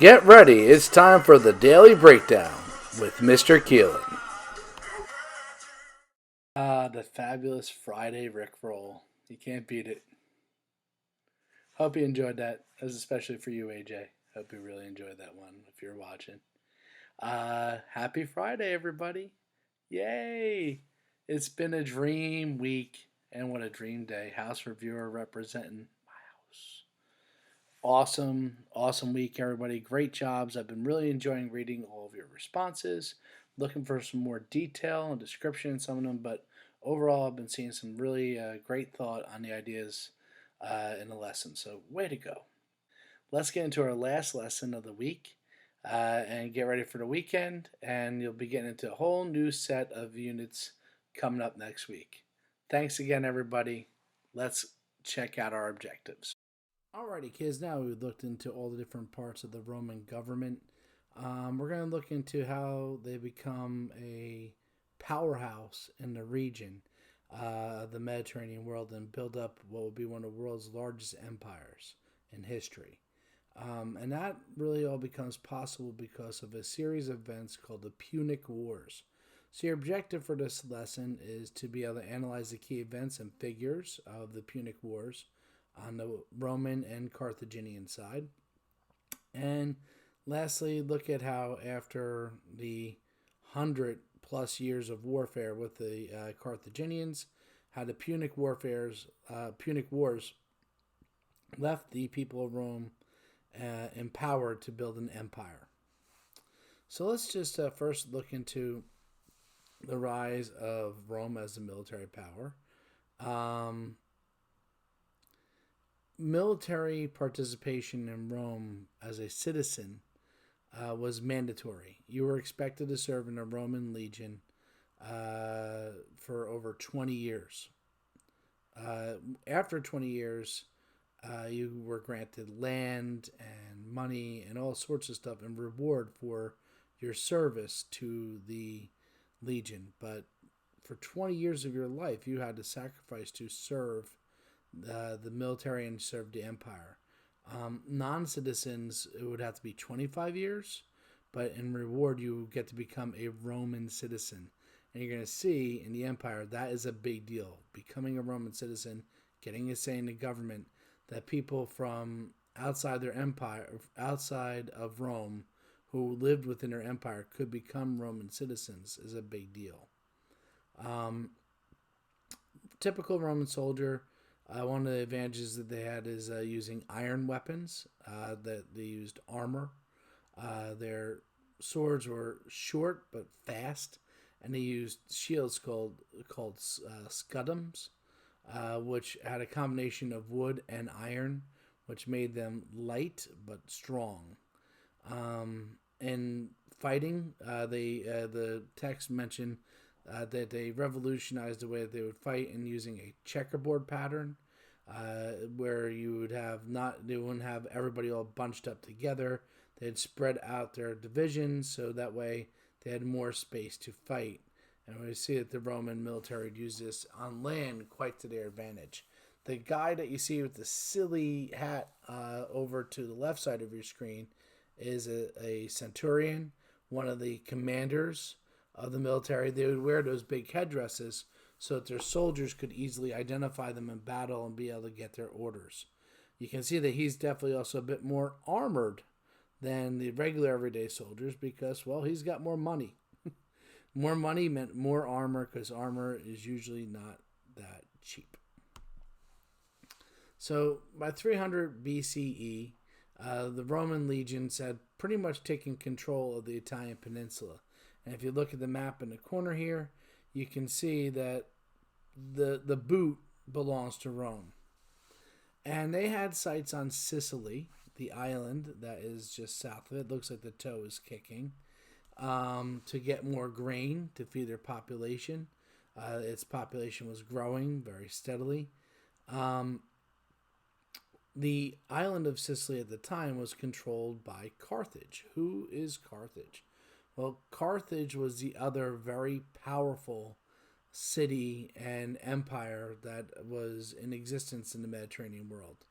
Get ready, it's time for the Daily Breakdown with Mr. Keelan. The fabulous Friday Rickroll. You can't beat it. Hope you enjoyed that. That was especially for you, AJ. Hope you really enjoyed that one if you're watching. Happy Friday, everybody. Yay! It's been a dream week, and what a dream day. House reviewer representing my house. Awesome week, everybody. Great jobs. I've been really enjoying reading all of your responses, looking for some more detail and description in some of them, but overall, I've been seeing some really great thought on the ideas in the lesson. So, way to go. Let's get into our last lesson of the week and get ready for the weekend, and you'll be getting into a whole new set of units coming up next week. Thanks again, everybody. Let's check out our objectives. Alrighty, kids, now we've looked into all the different parts of the Roman government. We're going to look into how they become a powerhouse in the region, the Mediterranean world, and build up what will be one of the world's largest empires in history. And that really all becomes possible because of a series of events called the Punic Wars. So your objective for this lesson is to be able to analyze the key events and figures of the Punic Wars on the Roman and Carthaginian side. And lastly, look at how after the 100+ years of warfare with the Carthaginians, how the Punic Wars left the people of Rome empowered to build an empire. So let's just first look into the rise of Rome as a military power. Military participation in Rome as a citizen was mandatory. You were expected to serve in a Roman legion for over 20 years. After 20 years, you were granted land and money and all sorts of stuff in reward for your service to the legion. But for 20 years of your life, you had to sacrifice to serve the military and serve the empire. Non-citizens, it would have to be 25 years, but in reward, you get to become a Roman citizen. And you're going to see in the empire, that is a big deal. Becoming a Roman citizen, getting a say in the government, that people from outside their empire, outside of Rome, who lived within their empire could become Roman citizens is a big deal. Typical Roman soldier, one of the advantages that they had is using iron weapons, that they used armor. Their swords were short but fast, and they used shields called scutums, which had a combination of wood and iron, which made them light but strong. In fighting, the text mentioned that they revolutionized the way that they would fight in using a checkerboard pattern, where they wouldn't have everybody all bunched up together. They'd spread out their divisions so that way they had more space to fight. And we see that the Roman military would use this on land quite to their advantage. The guy that you see with the silly hat over to the left side of your screen is a centurion, one of the commanders of the military. They would wear those big headdresses so that their soldiers could easily identify them in battle and be able to get their orders. You can see that he's definitely also a bit more armored than the regular everyday soldiers because, well, he's got more money. More money meant more armor because armor is usually not that cheap. So by 300 BCE, the Roman legions had pretty much taken control of the Italian peninsula. And if you look at the map in the corner here, you can see that the boot belongs to Rome. And they had sites on Sicily, the island that is just south of it. Looks like the toe is kicking. To get more grain to feed their population. Its population was growing very steadily. The island of Sicily at the time was controlled by Carthage. Who is Carthage? Well, Carthage was the other very powerful city and empire that was in existence in the Mediterranean world.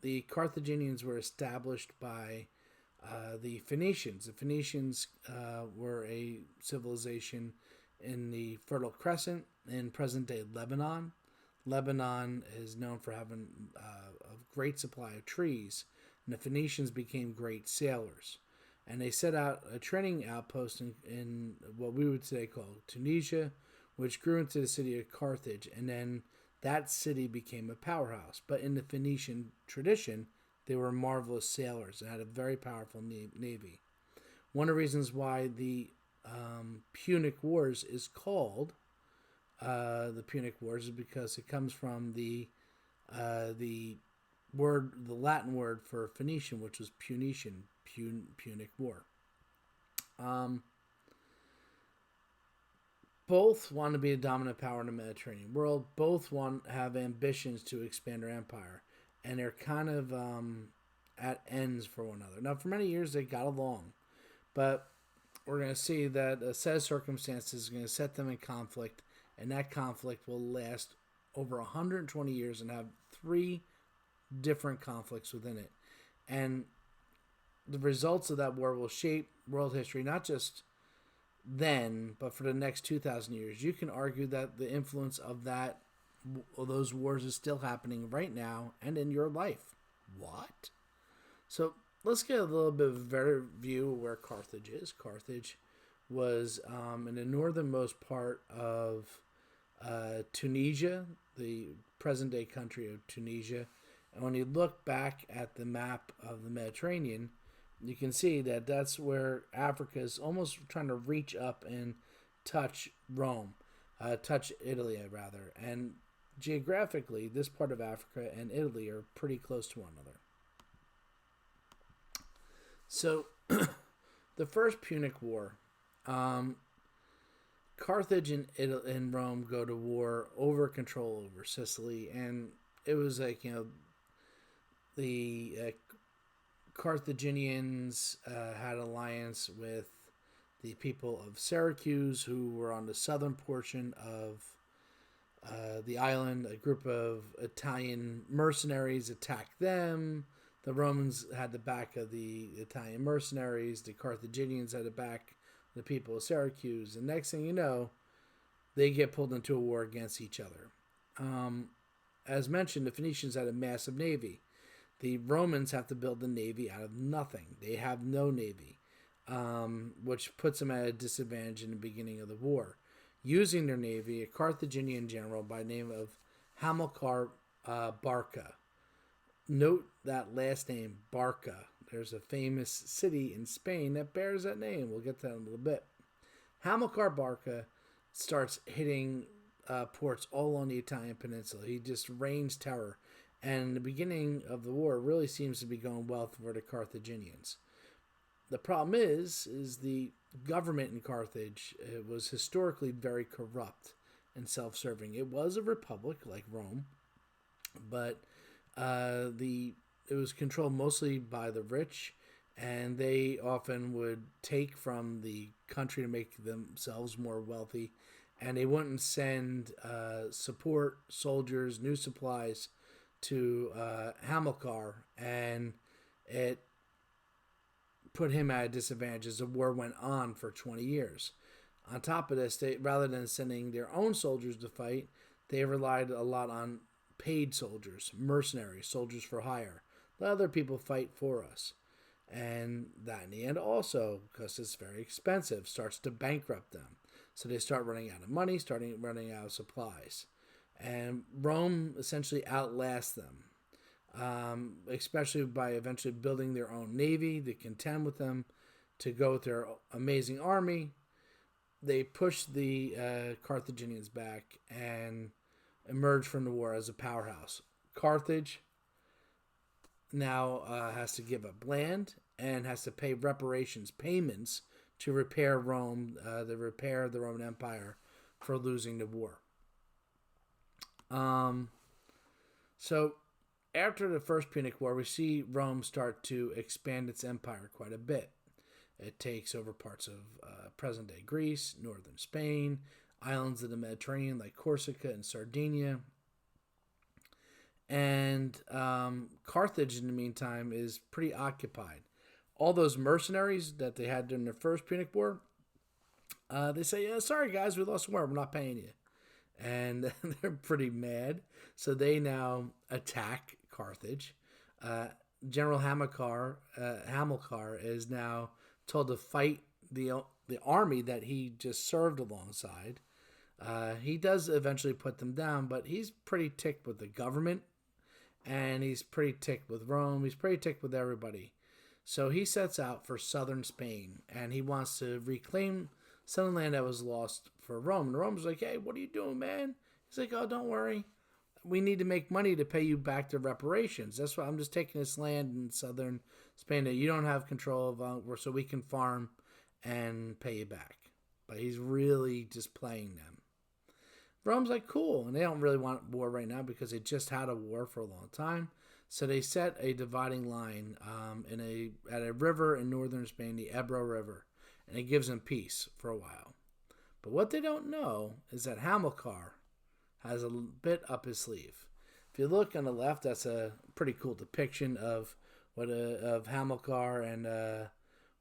the Carthaginians were established by the Phoenicians. The Phoenicians were a civilization in the Fertile Crescent in present-day Lebanon. Lebanon is known for having a great supply of trees, and the Phoenicians became great sailors. And they set out a training outpost in what we would today call Tunisia, which grew into the city of Carthage, and then that city became a powerhouse. But in the Phoenician tradition, they were marvelous sailors and had a very powerful navy. One of the reasons why the Punic Wars is called the Punic Wars is because it comes from the Latin word for Phoenician, which was Punician, Punic War. Both want to be a dominant power in the Mediterranean world. Both have ambitions to expand their empire, and they're kind of at ends for one another. Now, for many years they got along, but we're going to see that a set of circumstances is going to set them in conflict, and that conflict will last over 120 years and have 3 different conflicts within it. And the results of that war will shape world history, not just then, but for the next 2,000 years. You can argue that the influence of those wars is still happening right now and in your life. What? So let's get a little bit of a better view of where Carthage is. Carthage was in the northernmost part of Tunisia, the present-day country of Tunisia. And when you look back at the map of the Mediterranean, you can see that that's where Africa is almost trying to reach up and touch touch Italy, rather. And geographically, this part of Africa and Italy are pretty close to one another. So, the First Punic War, Carthage and Rome go to war over control over Sicily, and it was like, the Carthaginians had alliance with the people of Syracuse, who were on the southern portion of the island. A group of Italian mercenaries attacked them. The Romans had the back of the Italian mercenaries. The Carthaginians had the back of the people of Syracuse. And next thing you know, they get pulled into a war against each other. As mentioned, the Phoenicians had a massive navy. The Romans have to build a navy out of nothing. They have no navy, which puts them at a disadvantage in the beginning of the war. Using their navy, a Carthaginian general by the name of Hamilkar Barca. Note that last name, Barca. There's a famous city in Spain that bears that name. We'll get to that in a little bit. Hamilkar Barca starts hitting ports all on the Italian peninsula. He just rains terror. And the beginning of the war really seems to be going well for the Carthaginians. The problem is the government in Carthage was historically very corrupt and self-serving. It was a republic like Rome, but it was controlled mostly by the rich, and they often would take from the country to make themselves more wealthy, and they wouldn't send support, soldiers, new supplies to Hamilkar, and it put him at a disadvantage as the war went on for 20 years. On top of this, rather than sending their own soldiers to fight, they relied a lot on paid soldiers, mercenaries, soldiers for hire. Let other people fight for us. And that in the end also, because it's very expensive, starts to bankrupt them. So they start running out of money, running out of supplies. And Rome essentially outlasts them, especially by eventually building their own navy to contend with them, to go with their amazing army. They push the Carthaginians back and emerge from the war as a powerhouse. Carthage now has to give up land and has to pay payments to repair Rome, to repair the Roman Empire for losing the war. So after the First Punic War, we see Rome start to expand its empire quite a bit. It takes over parts of present-day Greece, northern Spain, islands of the Mediterranean like Corsica and Sardinia. And Carthage, in the meantime, is pretty occupied. All those mercenaries that they had during the first Punic War, they say, "Yeah, sorry guys, we lost war. We're not paying you," and they're pretty mad. So they now attack Carthage. Uh, General Hamilkar is now told to fight the army that he just served alongside. He does eventually put them down, but he's pretty ticked with the government, and he's pretty ticked with Rome. He's pretty ticked with everybody. So he sets out for southern Spain, and he wants to reclaim some land that was lost for Rome. And Rome's like, "Hey, what are you doing, man?" He's like, "Oh, don't worry. We need to make money to pay you back the reparations. That's why I'm just taking this land in southern Spain that you don't have control of, so we can farm and pay you back." But he's really just playing them. Rome's like, "Cool," and they don't really want war right now because they just had a war for a long time. So they set a dividing line at a river in northern Spain, the Ebro River, and it gives them peace for a while. But what they don't know is that Hamilcar has a bit up his sleeve. If you look on the left, that's a pretty cool depiction of of Hamilcar and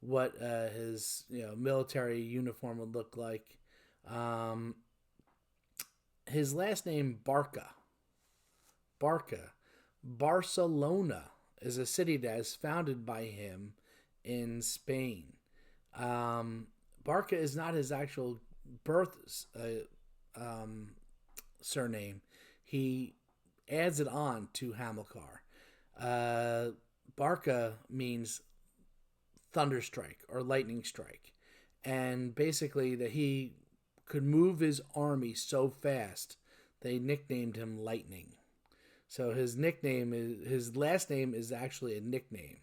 what his military uniform would look like. His last name Barcelona is a city that is founded by him in Spain. Barca is not his actual birth surname. He adds it on to Hamilcar. Barca means thunderstrike or lightning strike, and basically that he could move his army so fast they nicknamed him Lightning. So his last name is actually a nickname.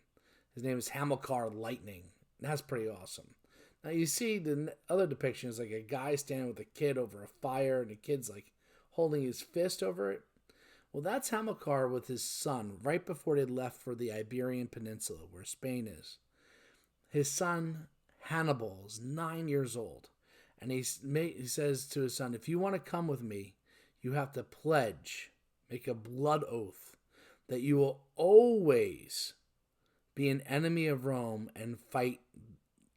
His name is Hamilcar Lightning. That's pretty awesome. Now you see the other depiction is like a guy standing with a kid over a fire, and the kid's like holding his fist over it. Well, that's Hamilcar with his son right before they left for the Iberian Peninsula, where Spain is. His son Hannibal is 9 years old, and he says to his son, "If you want to come with me, you have to make a blood oath that you will always be an enemy of Rome and fight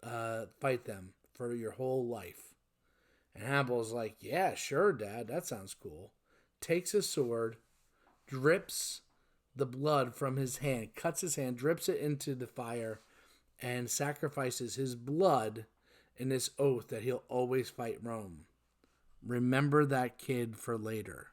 them for your whole life." And Hannibal's like, "Yeah, sure, Dad, that sounds cool." Takes his sword, drips the blood from his hand, cuts his hand, drips it into the fire, and sacrifices his blood in this oath that he'll always fight Rome. Remember that kid for later.